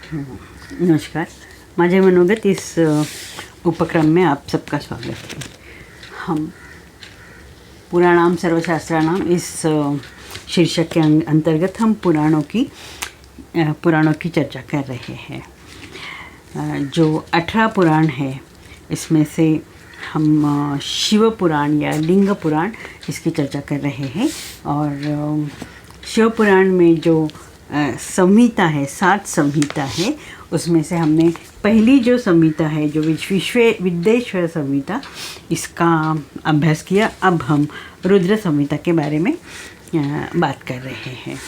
नमस्कार। माझे मनोगत इस उपक्रम में आप सबका स्वागत है। हम पुराणाम सर्वशास्त्राणाम इस शीर्षक के अंतर्गत हम पुराणों की चर्चा कर रहे हैं। जो 18 पुराण है इसमें से हम शिव पुराण या लिंग पुराण इसकी चर्चा कर रहे हैं। और शिव पुराण में जो संहिता है, 7 संहिता है, उसमें से हमने पहली जो संहिता है जो विद्येश्वर संहिता, इसका अभ्यास किया। अब हम रुद्र संहिता के बारे में बात कर रहे हैं।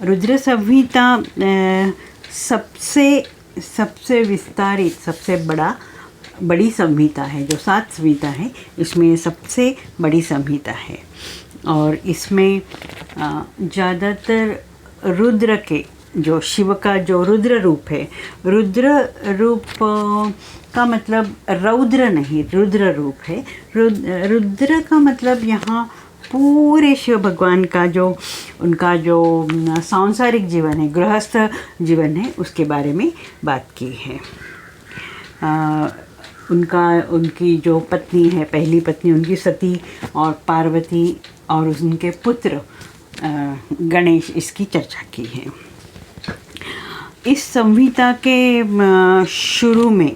रुद्र संहिता सबसे विस्तारित, सबसे बड़ी संहिता है। जो 7 संहिता है इसमें सबसे बड़ी संहिता है। और इसमें ज़्यादातर रुद्र के, जो शिव का जो रुद्र रूप है, रुद्र रूप का मतलब रौद्र नहीं, रुद्र रूप है। रुद्र का मतलब यहाँ पूरे शिव भगवान का जो उनका जो सांसारिक जीवन है, गृहस्थ जीवन है, उसके बारे में बात की है। उनकी जो पत्नी है, पहली पत्नी उनकी सती और पार्वती और उनके पुत्र गणेश, इसकी चर्चा की है। इस संहिता के शुरू में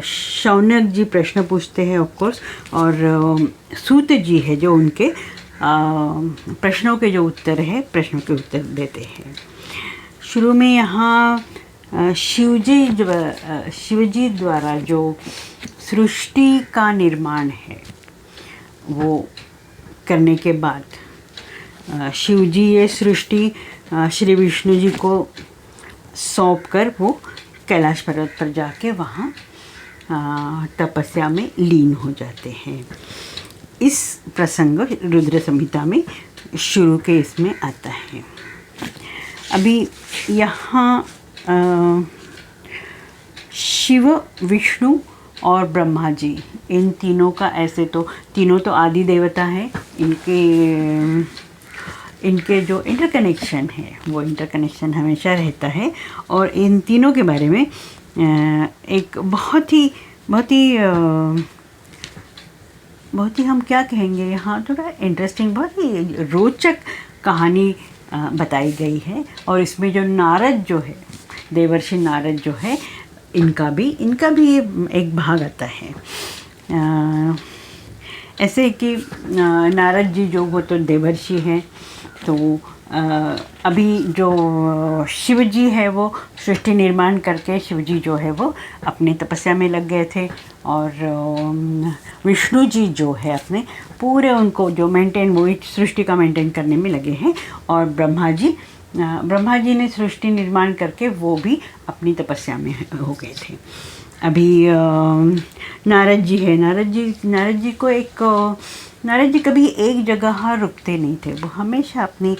शौनक जी प्रश्न पूछते हैं ऑफ कोर्स, और सूत जी है जो उनके प्रश्नों के उत्तर देते हैं। शुरू में यहाँ शिवजी द्वारा जो सृष्टि का निर्माण है वो करने के बाद शिवजी ये सृष्टि श्री विष्णु जी को सौंपकर वो कैलाश पर्वत पर जाके वहाँ तपस्या में लीन हो जाते हैं। इस प्रसंग रुद्र संहिता में शुरू के इसमें आता है। अभी यहाँ शिव, विष्णु और ब्रह्मा जी, इन तीनों का ऐसे तो तीनों तो आदि देवता हैं। इनके जो इंटरकनेक्शन है वो इंटरकनेक्शन हमेशा रहता है। और इन तीनों के बारे में एक बहुत ही हम क्या कहेंगे, यहाँ थोड़ा इंटरेस्टिंग, बहुत ही रोचक कहानी बताई गई है। और इसमें जो नारद जो है, देवर्षि नारद जो है, इनका भी एक भाग आता है। ऐसे कि नारद जी जो वो तो देवर्षि हैं, तो अभी जो शिव जी है वो सृष्टि निर्माण करके शिव जी जो है वो अपनी तपस्या में लग गए थे। और विष्णु जी जो है अपने पूरे उनको जो वो सृष्टि का मेंटेन करने में लगे हैं। और ब्रह्मा जी ने सृष्टि निर्माण करके वो भी अपनी तपस्या में हो गए थे। अभी नारद जी है, नारद जी कभी एक जगह रुकते नहीं थे। वो हमेशा अपनी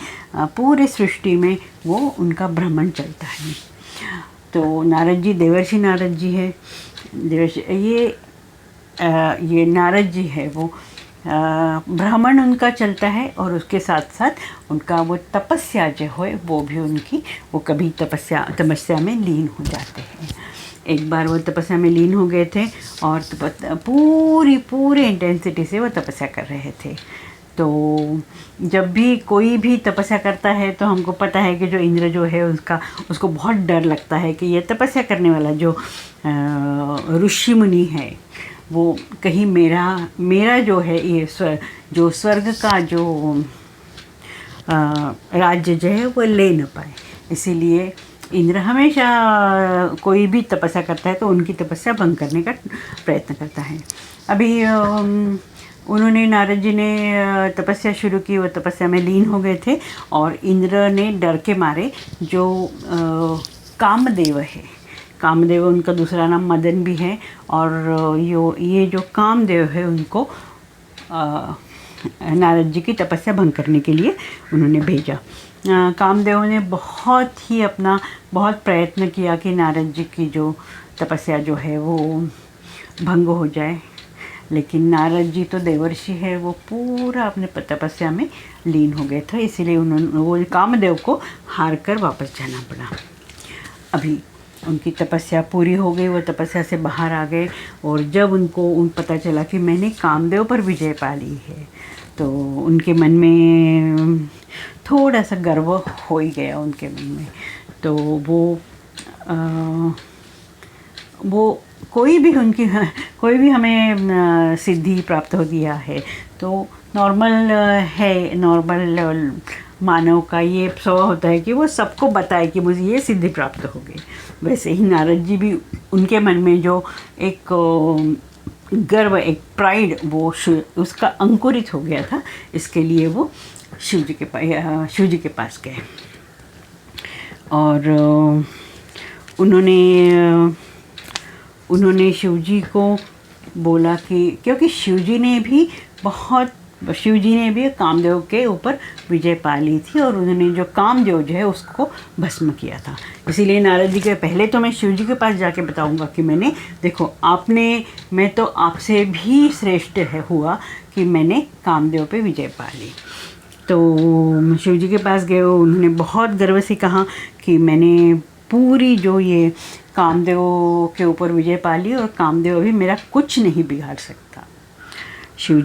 पूरे सृष्टि में वो उनका भ्रमण चलता है। तो नारद जी, देवर्षि नारद जी है, ये नारद जी है, वो भ्रमण उनका चलता है। और उसके साथ साथ उनका वो तपस्या जो है वो भी वो कभी तपस्या में लीन हो जाते हैं। एक बार वो तपस्या में लीन हो गए थे और पूरी इंटेंसिटी से वो तपस्या कर रहे थे। तो जब भी कोई भी तपस्या करता है तो हमको पता है कि जो इंद्र जो है उसको बहुत डर लगता है कि ये तपस्या करने वाला जो ऋषि मुनि है वो कहीं मेरा जो है ये जो स्वर्ग का जो राज्य जो है वो ले न पाए। इसीलिए इंद्र हमेशा कोई भी तपस्या करता है तो उनकी तपस्या भंग करने का प्रयत्न करता है। अभी उन्होंने, नारद जी ने तपस्या शुरू की, वो तपस्या में लीन हो गए थे। और इंद्र ने डर के मारे जो कामदेव है, कामदेव उनका दूसरा नाम मदन भी है, और ये जो कामदेव है उनको नारद जी की तपस्या भंग करने के लिए उन्होंने भेजा। कामदेव ने बहुत प्रयत्न किया कि नारद जी की जो तपस्या जो है वो भंग हो जाए, लेकिन नारद जी तो देवर्षि है, वो पूरा अपने तपस्या में लीन हो गए थे, इसीलिए उन्होंने वो कामदेव को हार कर वापस जाना पड़ा। अभी उनकी तपस्या पूरी हो गई, वो तपस्या से बाहर आ गए, और जब उनको पता चला कि मैंने कामदेव पर विजय पा ली है, तो उनके मन में थोड़ा सा गर्व हो ही गया उनके मन में। तो वो कोई भी हमें सिद्धि प्राप्त हो दिया है तो नॉर्मल मानव का ये स्वभाव होता है कि वो सबको बताए कि मुझे ये सिद्धि प्राप्त हो गई। वैसे ही नारद जी भी, उनके मन में जो एक गर्व, एक प्राइड, वो उसका अंकुरित हो गया था, इसके लिए वो शिव जी के पास गए, और उन्होंने शिव जी को बोला कि क्योंकि शिव जी ने भी कामदेव के ऊपर विजय पा ली थी, और उन्होंने जो कामदेव जो है उसको भस्म किया था। इसीलिए नारद जी के पहले तो मैं शिव जी के पास जाके बताऊंगा कि मैं तो आपसे भी श्रेष्ठ हुआ कि मैंने कामदेव पे विजय पा ली। तो शिव जी के पास गए, उन्होंने बहुत गर्व से कहा कि मैंने पूरी जो ये कामदेव के ऊपर विजय पा ली, और कामदेव अभी मेरा कुछ नहीं बिगाड़ सकता। शिव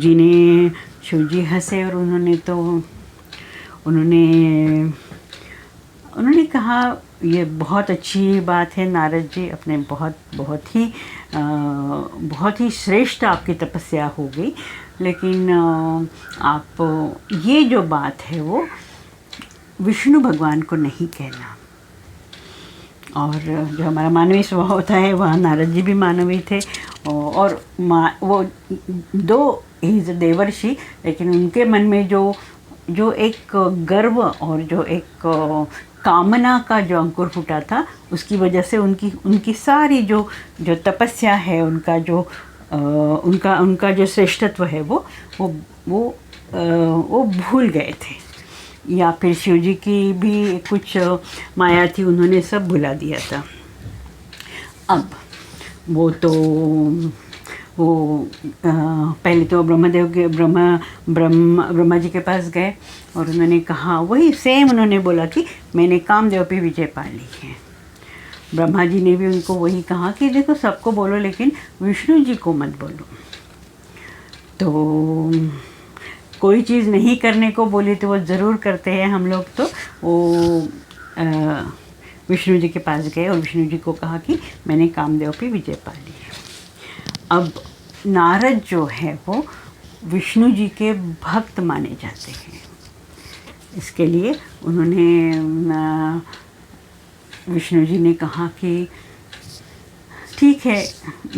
जी हंसे, और उन्होंने कहा ये बहुत अच्छी बात है नारद जी, अपने बहुत ही श्रेष्ठ आपकी तपस्या हो गई, लेकिन आप ये जो बात है वो विष्णु भगवान को नहीं कहना। और जो हमारा मानवीय स्वभाव होता है, वहाँ नारद जी भी मानवीय थे, और वो दो इज देवर्षि, लेकिन उनके मन में जो एक गर्व और जो एक कामना का जो अंकुर फूटा था, उसकी वजह से उनकी सारी जो तपस्या है, उनका जो श्रेष्ठत्व है वो भूल गए थे, या फिर शिव जी की भी कुछ माया थी, उन्होंने सब भुला दिया था। अब पहले तो ब्रह्मा जी के पास गए, और उन्होंने कहा वही सेम, उन्होंने बोला कि मैंने कामदेव पे विजय पा ली है। ब्रह्मा जी ने भी उनको वही कहा कि देखो सबको बोलो, लेकिन विष्णु जी को मत बोलो। तो कोई चीज़ नहीं करने को बोली तो वो ज़रूर करते हैं हम लोग। तो वो विष्णु जी के पास गए, और विष्णु जी को कहा कि मैंने कामदेव पे विजय पा ली है। अब नारद जो है वो विष्णु जी के भक्त माने जाते हैं, इसके लिए विष्णु जी ने कहा कि ठीक है,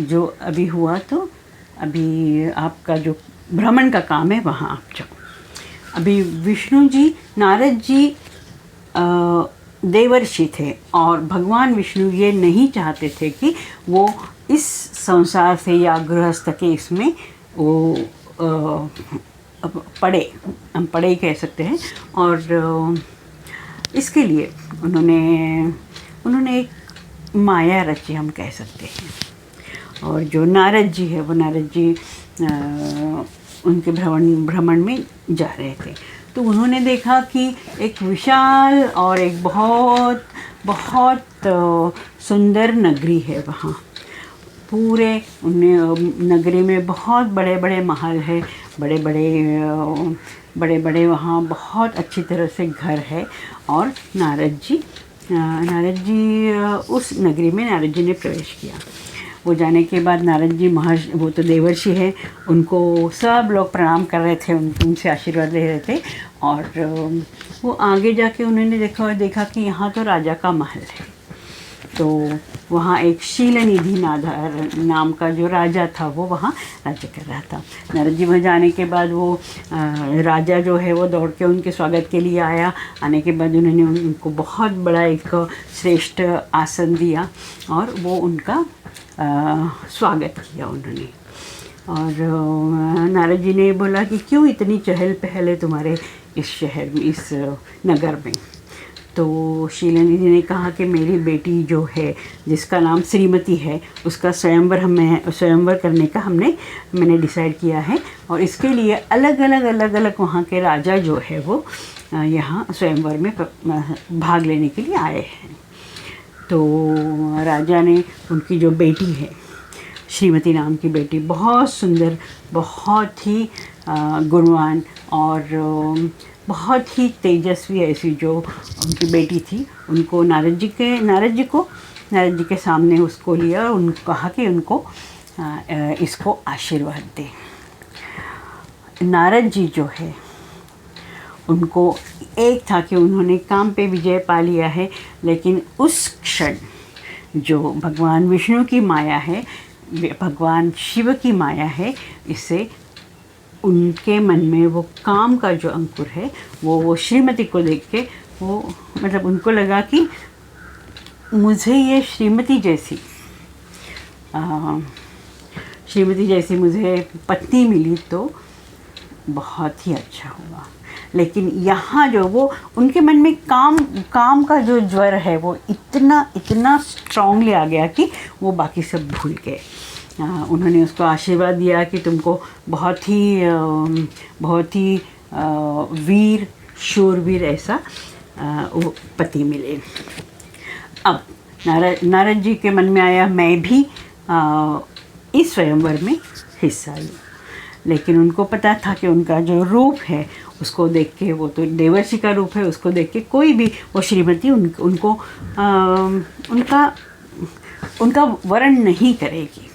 जो अभी हुआ तो अभी आपका जो भ्रमण का काम है वहाँ आप जाओ। अभी नारद जी देवर्षि थे, और भगवान विष्णु ये नहीं चाहते थे कि वो इस संसार से या गृहस्थ के इसमें वो हम पड़े ही कह सकते हैं। और इसके लिए उन्होंने एक माया रची, हम कह सकते हैं। और जो नारद जी है, वो नारद जी उनके भ्रमण में जा रहे थे, तो उन्होंने देखा कि एक विशाल और एक बहुत सुंदर नगरी है वहाँ। पूरे नगरी में बहुत बड़े बड़े महल है, बड़े बड़े वहाँ बहुत अच्छी तरह से घर है। और नारद जी उस नगरी में नारद जी ने प्रवेश किया। वो जाने के बाद नारद जी वो तो देवर्षि है, उनको सब लोग प्रणाम कर रहे थे, उनसे आशीर्वाद ले रहे थे। और वो आगे जाके उन्होंने देखा कि यहाँ तो राजा का महल है। तो वहाँ एक शीलनिधि नाम का जो राजा था, वो वहाँ राज्य कर रहा था। नारद जी वहाँ जाने के बाद वो राजा जो है वो दौड़ के उनके स्वागत के लिए आया। आने के बाद उन्होंने उनको बहुत बड़ा एक श्रेष्ठ आसन दिया, और वो उनका स्वागत किया उन्होंने। और नारद जी ने बोला कि क्यों इतनी चहल पहल है तुम्हारे इस शहर में, इस नगर में। तो शीला दीदी ने कहा कि मेरी बेटी जो है जिसका नाम श्रीमती है उसका स्वयंवर करने का मैंने डिसाइड किया है, और इसके लिए अलग अलग वहाँ के राजा जो है वो यहाँ स्वयंवर में भाग लेने के लिए आए हैं। तो राजा ने उनकी जो बेटी है श्रीमती नाम की बेटी, बहुत सुंदर, बहुत ही गुणवान और बहुत ही तेजस्वी ऐसी जो उनकी बेटी थी, उनको नारद जी के सामने उसको लिया और उनको कहा कि उनको इसको आशीर्वाद दे। नारद जी जो है उनको एक था कि उन्होंने काम पे विजय पा लिया है, लेकिन उस क्षण जो भगवान विष्णु की माया है, भगवान शिव की माया है, इससे उनके मन में वो काम का जो अंकुर है वो श्रीमती को देख के वो मतलब उनको लगा कि मुझे ये श्रीमती जैसी मुझे पत्नी मिली तो बहुत ही अच्छा होगा। लेकिन यहाँ जो वो उनके मन में काम का जो ज्वर है वो इतना स्ट्रांगली आ गया कि वो बाकी सब भूल गए। उन्होंने उसको आशीर्वाद दिया कि तुमको बहुत ही वीर शूरवीर ऐसा वो पति मिले। अब नारद जी के मन में आया मैं भी इस स्वयंवर में हिस्सा लूँ, लेकिन उनको पता था कि उनका जो रूप है उसको देख के, वो तो देवर्षि का रूप है, उसको देख के कोई भी वो श्रीमती उनको उनका वरण नहीं करेगी।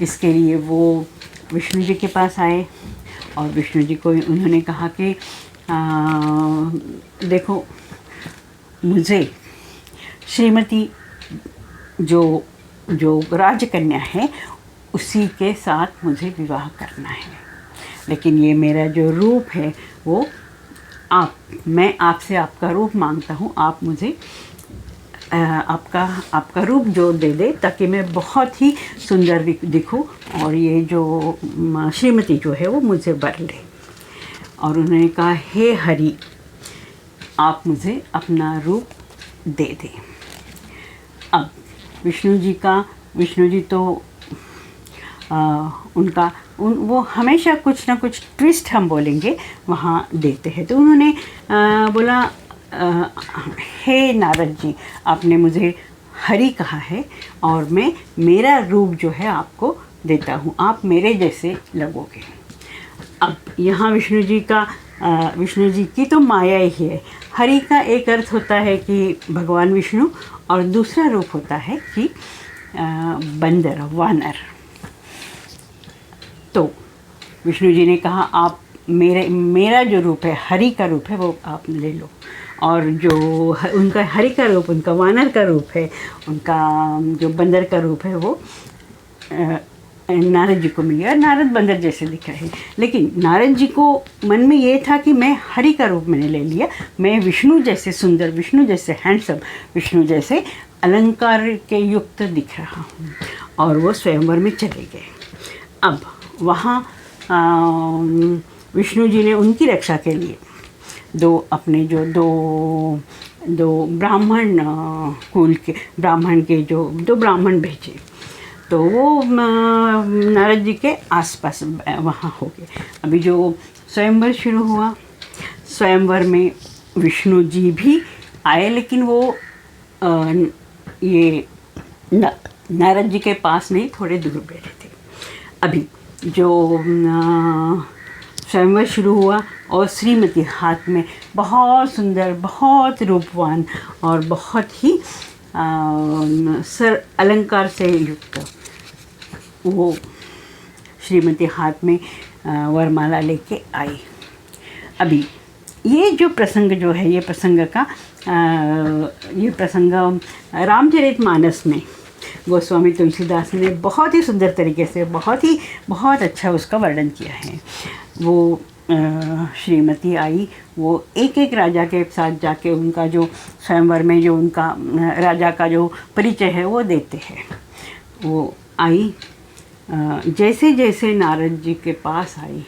इसके लिए वो विष्णु जी के पास आए और विष्णु जी को उन्होंने कहा कि देखो, मुझे श्रीमती जो राजकन्या है उसी के साथ मुझे विवाह करना है, लेकिन ये मेरा जो रूप है वो मैं आपसे आपका रूप मांगता हूँ। आप मुझे आपका रूप जो दे दे ताकि मैं बहुत ही सुंदर दिखूं और ये जो श्रीमती जो है वो मुझे वर ले। और उन्होंने कहा हे हरि, आप मुझे अपना रूप दे दें। अब विष्णु जी तो वो हमेशा कुछ ना कुछ ट्विस्ट हम बोलेंगे वहाँ देते हैं। तो उन्होंने बोला हे नारद जी, आपने मुझे हरि कहा है और मैं मेरा रूप जो है आपको देता हूँ, आप मेरे जैसे लगोगे। अब यहाँ विष्णु जी की तो माया ही है। हरि का एक अर्थ होता है कि भगवान विष्णु और दूसरा रूप होता है कि बंदर, वानर। तो विष्णु जी ने कहा आप मेरा जो रूप है, हरि का रूप है, वो आप ले लो। और जो उनका हरि का रूप, उनका वानर का रूप है, उनका जो बंदर का रूप है वो नारद जी को मिल गया। नारद बंदर जैसे दिख रहे हैं, लेकिन नारद जी को मन में ये था कि मैं हरि का रूप मैंने ले लिया, मैं विष्णु जैसे सुंदर, विष्णु जैसे हैंडसम, विष्णु जैसे अलंकार के युक्त दिख रहा हूँ। और वो स्वयंवर में चले गए। अब वहाँ विष्णु जी ने उनकी रक्षा के लिए दो ब्राह्मण कुल के दो ब्राह्मण भेजे। तो वो नारद जी के आसपास वहाँ हो गए। अभी जो स्वयंवर शुरू हुआ, स्वयंवर में विष्णु जी भी आए, लेकिन वो ये नारद जी के पास नहीं, थोड़े दूर बैठे थे। अभी जो स्वयंवर शुरू हुआ और श्रीमती हाथ में बहुत सुंदर, बहुत रूपवान और बहुत ही सर अलंकार से युक्त वो श्रीमती हाथ में वरमाला लेके आई। अभी ये जो प्रसंग जो है, ये प्रसंग रामचरितमानस में गोस्वामी तुलसीदास ने बहुत ही सुंदर तरीके से बहुत अच्छा उसका वर्णन किया है। वो श्रीमती आई, वो एक राजा के साथ जाके उनका जो स्वयंवर में जो उनका राजा का जो परिचय है वो देते हैं। वो आई, जैसे जैसे नारद जी के पास आई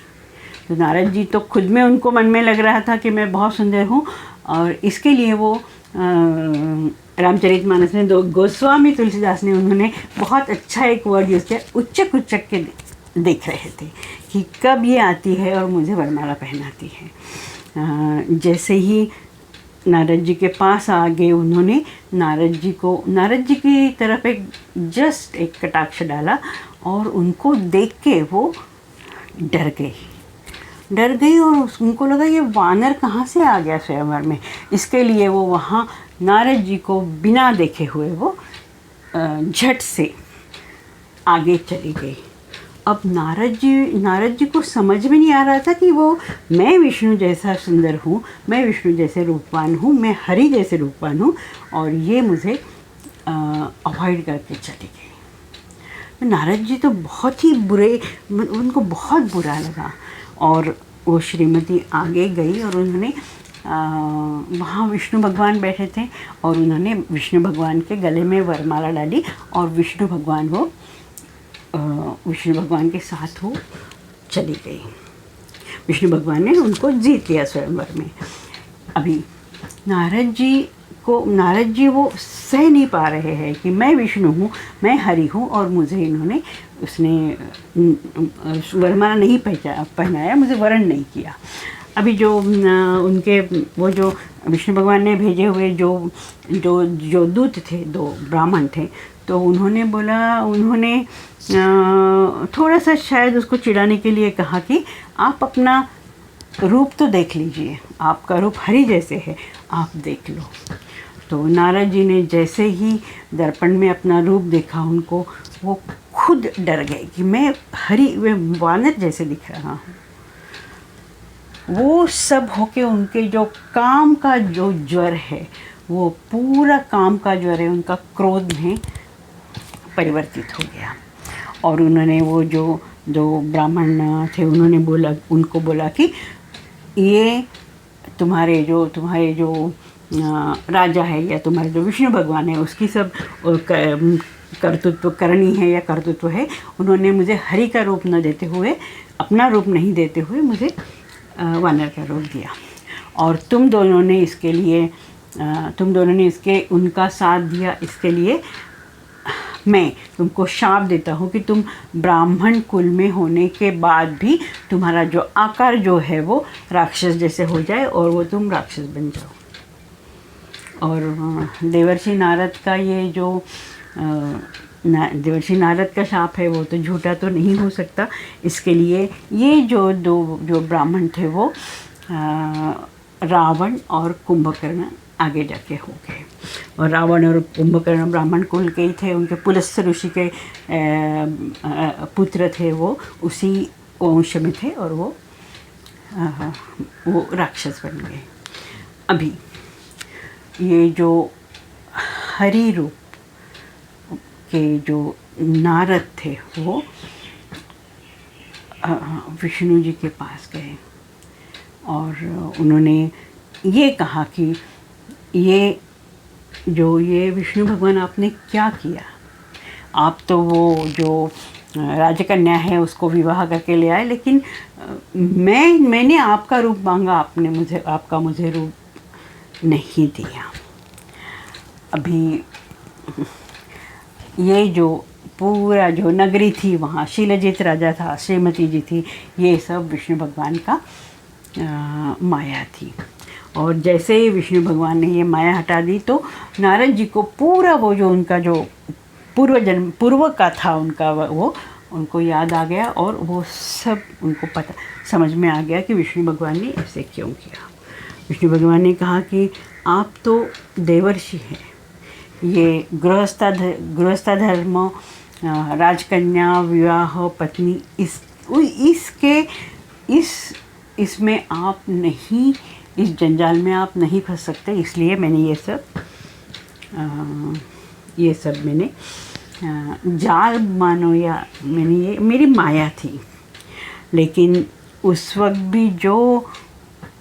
तो नारद जी तो खुद में उनको मन में लग रहा था कि मैं बहुत सुंदर हूँ, और इसके लिए वो रामचरितमानस में गोस्वामी तुलसीदास ने उन्होंने बहुत अच्छा एक वर्ड यूज़ किया, उच्चक उच्चक के देख रहे थे कि कब ये आती है और मुझे वरमाला पहनाती है। जैसे ही नारद जी के पास आ गए, उन्होंने नारद जी की तरफ जस्ट एक कटाक्ष डाला और उनको देख के वो डर गई और उनको लगा ये वानर कहाँ से आ गया स्वयंवर में। इसके लिए वो वहाँ नारद जी को बिना देखे हुए वो झट से आगे चली गई। अब नारद जी को समझ में नहीं आ रहा था कि वो मैं विष्णु जैसा सुंदर हूँ, मैं विष्णु जैसे रूपवान हूँ, मैं हरि जैसे रूपवान हूँ, और ये मुझे अवॉइड करके चली गई। नारद जी तो बहुत ही बुरे, उनको बहुत बुरा लगा, और वो श्रीमती आगे गई और उन्होंने वहाँ विष्णु भगवान बैठे थे और उन्होंने विष्णु भगवान के गले में वरमाला डाली और विष्णु भगवान के साथ वो चली गई। विष्णु भगवान ने उनको जीत लिया स्वयंवर में। अभी नारद जी वो सह नहीं पा रहे हैं कि मैं विष्णु हूँ, मैं हरि हूँ, और मुझे उसने वरमाला नहीं पहनाया, मुझे वरण नहीं किया। अभी जो उनके वो जो विष्णु भगवान ने भेजे हुए जो दूत थे, 2 ब्राह्मण थे, तो उन्होंने थोड़ा सा शायद उसको चिढ़ाने के लिए कहा कि आप अपना रूप तो देख लीजिए, आपका रूप हरि जैसे है, आप देख लो। तो नारद जी ने जैसे ही दर्पण में अपना रूप देखा, उनको वो खुद डर गए कि मैं वानर जैसे दिख रहा हूँ। वो सब होके उनके जो काम का जो ज्वर है, वो पूरा काम का ज्वर है, उनका क्रोध में परिवर्तित हो गया। और उन्होंने वो जो ब्राह्मण थे, उनको बोला कि ये तुम्हारे जो राजा है या तुम्हारे जो विष्णु भगवान है, उसकी सब कर्तृत्व करनी है या कर्तृत्व है। उन्होंने मुझे हरि का रूप न देते हुए, अपना रूप नहीं देते हुए मुझे वानर का रूप दिया, और तुम दोनों ने इसके उनका साथ दिया। इसके लिए मैं तुमको शाप देता हूँ कि तुम ब्राह्मण कुल में होने के बाद भी तुम्हारा जो आकार जो है वो राक्षस जैसे हो जाए और वो तुम राक्षस बन जाओ। और देवर्षि नारद का ये जो देवर्षि नारद का शाप है वो तो झूठा तो नहीं हो सकता। इसके लिए ये जो ब्राह्मण थे वो रावण और कुंभकर्ण आगे जाके हो गए। और रावण और कुंभकर्ण ब्राह्मण कुल के ही थे, उनके पुलस्त्य ऋषि के पुत्र थे, वो उसी वंश में थे और वो राक्षस बन गए। अभी ये जो हरि रूप के जो नारद थे वो विष्णु जी के पास गए और उन्होंने ये कहा कि ये विष्णु भगवान आपने क्या किया। आप तो वो जो राजकन्या है उसको विवाह करके ले आए, लेकिन मैंने आपका रूप मांगा, आपका मुझे रूप नहीं दिया। अभी ये जो पूरा जो नगरी थी, वहाँ शीलजीत राजा था, श्रीमती जी थी, ये सब विष्णु भगवान का माया थी। और जैसे ही विष्णु भगवान ने ये माया हटा दी तो नारद जी को पूरा वो जो उनका जो पूर्व का था उनका वो उनको याद आ गया और वो सब उनको समझ में आ गया कि विष्णु भगवान ने ऐसे क्यों किया। विष्णु भगवान ने कहा कि आप तो देवर्षि हैं, ये गृहस्थ धर्म, राजकन्या, विवाह, पत्नी, इसमें आप नहीं, इस जंजाल में आप नहीं फंस सकते, इसलिए मैंने ये सब मैंने जाल मानो, या मैंने ये मेरी माया थी। लेकिन उस वक्त भी जो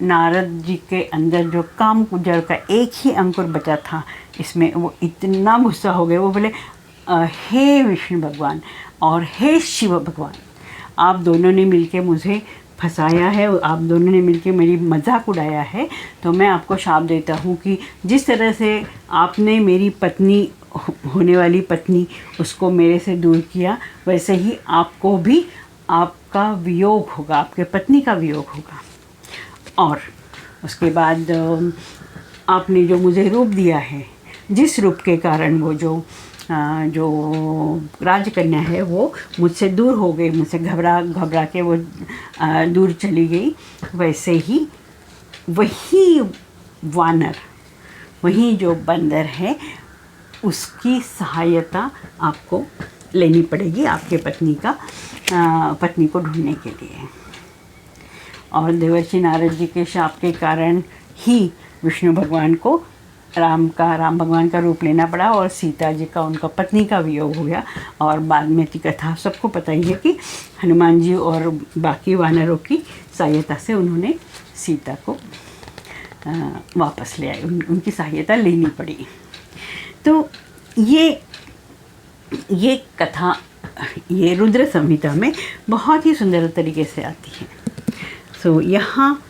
नारद जी के अंदर जो काम कुजर का एक ही अंकुर बचा था, इसमें वो इतना गुस्सा हो गए, वो बोले हे विष्णु भगवान और हे शिव भगवान, आप दोनों ने मिलके मुझे फंसाया है, आप दोनों ने मिलकर मेरी मजाक उड़ाया है, तो मैं आपको शाप देता हूँ कि जिस तरह से आपने मेरी पत्नी, होने वाली पत्नी, उसको मेरे से दूर किया, वैसे ही आपको भी आपका वियोग होगा, आपके पत्नी का वियोग होगा। और उसके बाद आपने जो मुझे रूप दिया है, जिस रूप के कारण वो जो राजकन्या है वो मुझसे दूर हो गई, मुझसे घबरा के वो दूर चली गई, वैसे ही वही वानर, वही जो बंदर है, उसकी सहायता आपको लेनी पड़ेगी आपके पत्नी को ढूंढने के लिए। और देवर्षि नारद जी के शाप के कारण ही विष्णु भगवान को राम भगवान का रूप लेना पड़ा और सीता जी का, उनका पत्नी का वियोग हो गया। और बाद में की कथा सबको पता ही है कि हनुमान जी और बाकी वानरों की सहायता से उन्होंने सीता को वापस ले आए, उनकी सहायता लेनी पड़ी। तो ये कथा ये रुद्र संहिता में बहुत ही सुंदर तरीके से आती है। सो यहाँ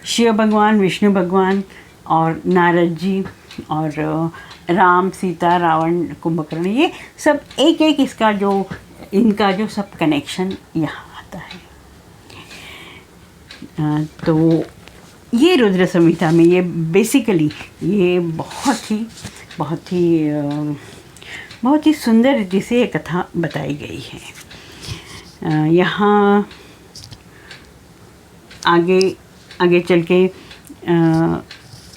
शिव भगवान, विष्णु भगवान और नारद जी और राम, सीता, रावण, कुंभकर्ण, ये सब एक एक इनका जो सब कनेक्शन यहाँ आता है। तो ये रुद्र संहिता में ये बेसिकली ये बहुत ही सुंदर रीति से ये कथा बताई गई है। यहाँ आगे चल के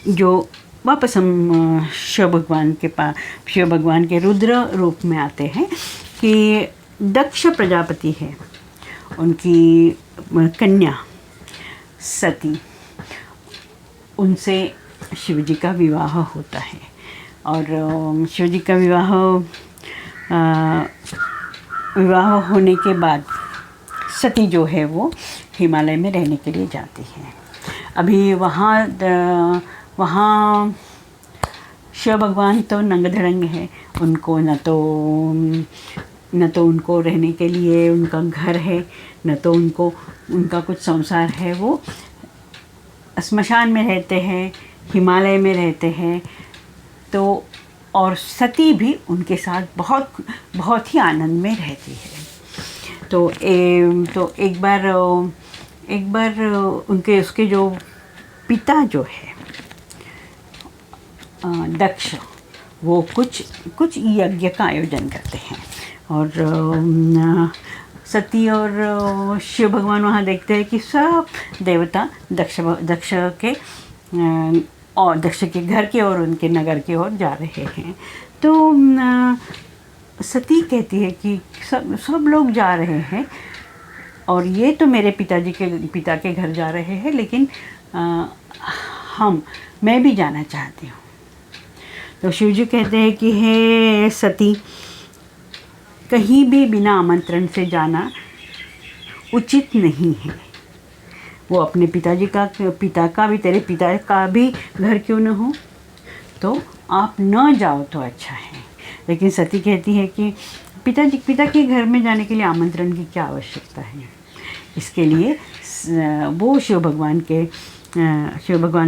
जो वापस हम शिव भगवान के रुद्र रूप में आते हैं कि दक्ष प्रजापति है, उनकी कन्या सती, उनसे शिव जी का विवाह होता है। और शिव जी का विवाह होने के बाद सती जो है वो हिमालय में रहने के लिए जाती है। अभी वहाँ शिव भगवान तो नंगधड़ंग है, उनको न तो उनको रहने के लिए उनका घर है, न तो उनका कुछ संसार है। वो श्मशान में रहते हैं, हिमालय में रहते हैं। तो और सती भी उनके साथ बहुत ही आनंद में रहती है। तो एक बार उसके जो पिता जो है दक्ष, वो कुछ यज्ञ का आयोजन करते हैं और सती और शिव भगवान वहाँ देखते हैं कि सब देवता दक्ष के घर की ओर, उनके नगर की ओर जा रहे हैं। तो सती कहती है कि सब लोग जा रहे हैं और ये तो मेरे पिता के घर जा रहे हैं, लेकिन मैं भी जाना चाहती हूँ। तो शिव जी कहते हैं कि हे सती, कहीं भी बिना आमंत्रण से जाना उचित नहीं है। वो अपने पिता का भी, तेरे पिता का भी घर क्यों न हो, तो आप न जाओ तो अच्छा है। लेकिन सती कहती है कि पिता के घर में जाने के लिए आमंत्रण की क्या आवश्यकता है। इसके लिए वो शिव भगवान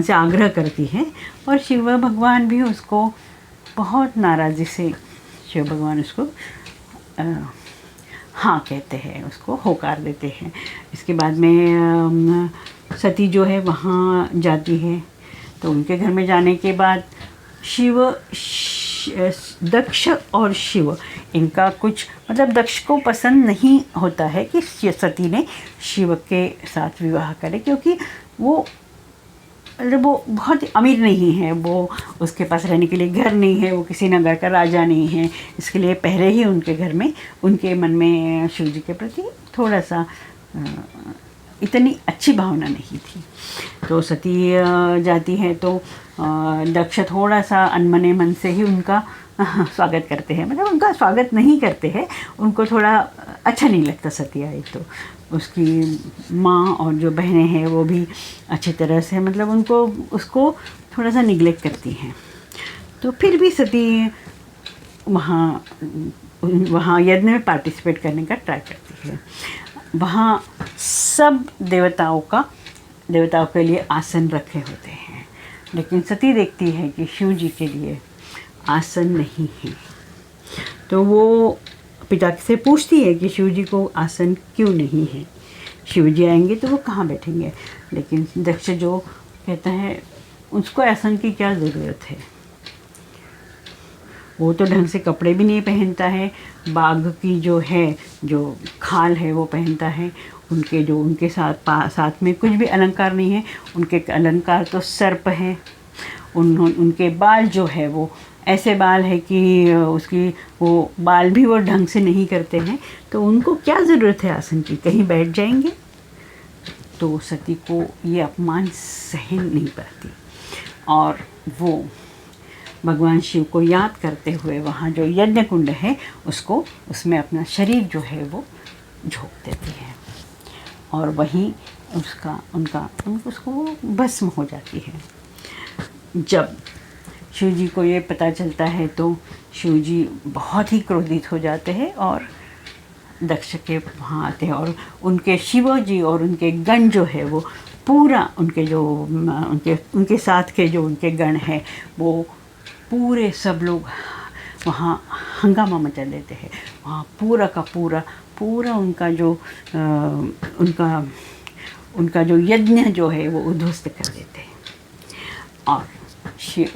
से आग्रह करती है और शिव भगवान भी उसको बहुत नाराज़ी से शिव भगवान उसको हाँ कहते हैं, उसको होकार देते हैं। इसके बाद में सती जो है वहाँ जाती है। तो उनके घर में जाने के बाद दक्ष और शिव, इनका कुछ मतलब दक्ष को पसंद नहीं होता है कि सती ने शिव के साथ विवाह करे, क्योंकि वो बहुत अमीर नहीं है, वो उसके पास रहने के लिए घर नहीं है, वो किसी नगर का राजा नहीं है। इसके लिए पहले ही उनके मन में शिव जी के प्रति थोड़ा सा इतनी अच्छी भावना नहीं थी। तो सती जाती है तो दक्ष थोड़ा सा अनमने मन से ही उनका स्वागत करते हैं, मतलब उनका स्वागत नहीं करते हैं, उनको थोड़ा अच्छा नहीं लगता सती आई तो। उसकी माँ और जो बहनें हैं वो भी अच्छी तरह से मतलब उसको थोड़ा सा निग्लेक्ट करती हैं। तो फिर भी सती वहाँ यज्ञ में पार्टिसिपेट करने का ट्राई करती है। वहाँ सब देवताओं के लिए आसन रखे होते हैं, लेकिन सती देखती है कि शिव जी के लिए आसन नहीं है। तो वो पिता से पूछती है कि शिव जी को आसन क्यों नहीं है, शिव जी आएंगे तो वो कहाँ बैठेंगे। लेकिन दक्ष जो कहता है उसको आसन की क्या ज़रूरत है, वो तो ढंग से कपड़े भी नहीं पहनता है, बाघ की जो खाल है वो पहनता है, उनके साथ में कुछ भी अलंकार नहीं है। उनके अलंकार तो सर्प है, उनके बाल जो है वो ऐसे बाल है कि उसकी वो बाल भी वो ढंग से नहीं करते हैं, तो उनको क्या ज़रूरत है आसन की, कहीं बैठ जाएंगे। तो सती को ये अपमान सहन नहीं पाती और वो भगवान शिव को याद करते हुए वहाँ जो यज्ञ कुंड है उसमें अपना शरीर जो है वो झोंक देती है और वहीं उसको भस्म हो जाती है। जब शिव जी को ये पता चलता है तो शिव जी बहुत ही क्रोधित हो जाते हैं और दक्ष के वहाँ आते हैं और उनके शिव जी और उनके गण जो है वो पूरा उनके साथ के जो उनके गण हैं वो पूरे सब लोग वहाँ हंगामा मचा देते हैं। वहाँ पूरा का पूरा उनका जो यज्ञ जो है वो उद्ध्वस्त कर देते हैं और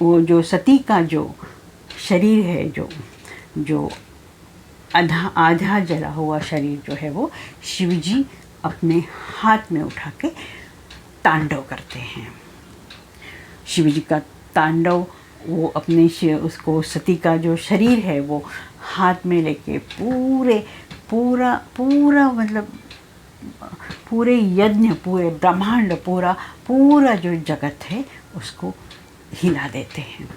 वो जो सती का जो शरीर है जो आधा जला हुआ शरीर जो है वो शिवजी अपने हाथ में उठा के तांडव करते हैं। शिवजी का तांडव वो अपने उसको सती का जो शरीर है वो हाथ में लेके पूरा मतलब पूरे यज्ञ, पूरे ब्रह्मांड, पूरा जो जगत है उसको हिला देते हैं।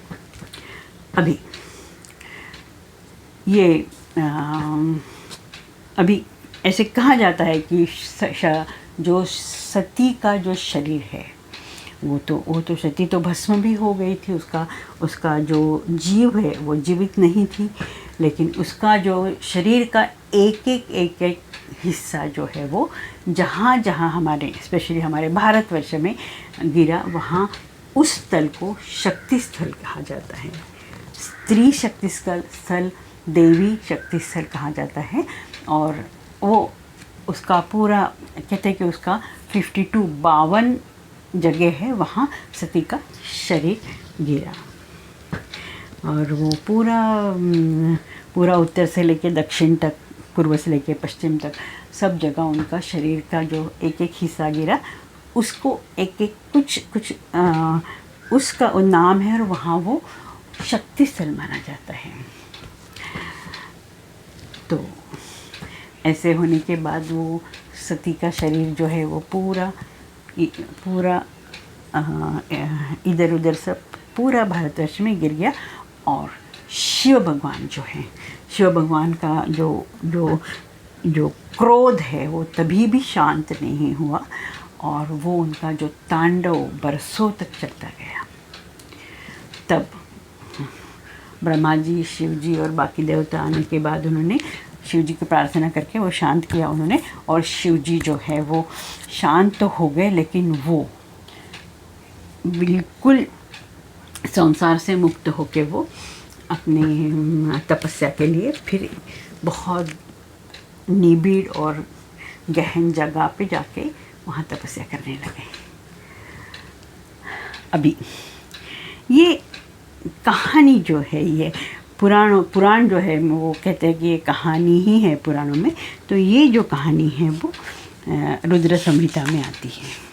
अभी ऐसे कहा जाता है कि जो सती का जो शरीर है वो तो सती तो भस्म भी हो गई थी, उसका जो जीव है वो जीवित नहीं थी, लेकिन उसका जो शरीर का एक हिस्सा जो है वो जहाँ स्पेशली हमारे भारतवर्ष में गिरा, वहाँ उस स्थल को शक्ति स्थल कहा जाता है। स्त्री शक्ति स्थल, देवी शक्ति स्थल कहा जाता है और वो उसका पूरा कहते हैं कि उसका 52 जगह है, वहाँ सती का शरीर गिरा और वो पूरा उत्तर से लेके दक्षिण तक, पूर्व से लेके पश्चिम तक सब जगह उनका शरीर का जो एक हिस्सा गिरा, उसको एक कुछ उसका नाम है और वहाँ वो शक्ति स्थल माना जाता है। तो ऐसे होने के बाद वो सती का शरीर जो है वो पूरा इधर उधर सब पूरा भारतवर्ष में गिर गया और शिव भगवान का जो क्रोध है वो तभी भी शांत नहीं हुआ और वो उनका जो तांडव बरसों तक चलता गया। तब ब्रह्मा जी, शिव जी और बाकी देवता आने के बाद उन्होंने शिव जी की प्रार्थना करके वो शांत किया उन्होंने और शिव जी जो है वो शांत तो हो गए, लेकिन वो बिल्कुल संसार से मुक्त होके वो अपनी तपस्या के लिए फिर बहुत निबिड़ और गहन जगह पे जाके वहाँ तपस्या करने लगे। अभी ये कहानी जो है, ये पुराण जो है वो कहते हैं कि ये कहानी ही है पुराणों में, तो ये जो कहानी है वो रुद्र संहिता में आती है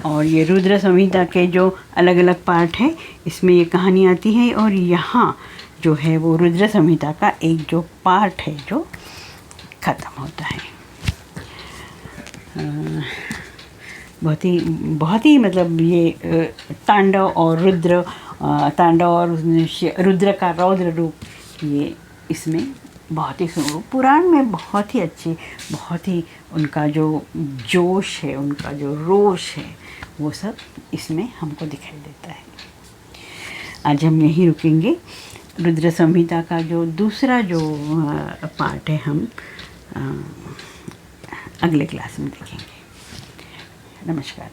और ये रुद्र संहिता के जो अलग अलग पार्ट है इसमें ये कहानी आती है और यहाँ जो है वो रुद्र संहिता का एक जो पार्ट है जो ख़त्म होता है। बहुत ही मतलब ये तांडव और रुद्र का रौद्र रूप, ये इसमें बहुत ही पुराण में बहुत ही अच्छी, बहुत ही उनका जो जोश है, उनका जो रोष है, वो सब इसमें हमको दिखाई देता है। आज हम यहीं रुकेंगे। रुद्र संहिता का जो दूसरा जो पार्ट है हम अगले क्लास में देखेंगे। नमस्कार।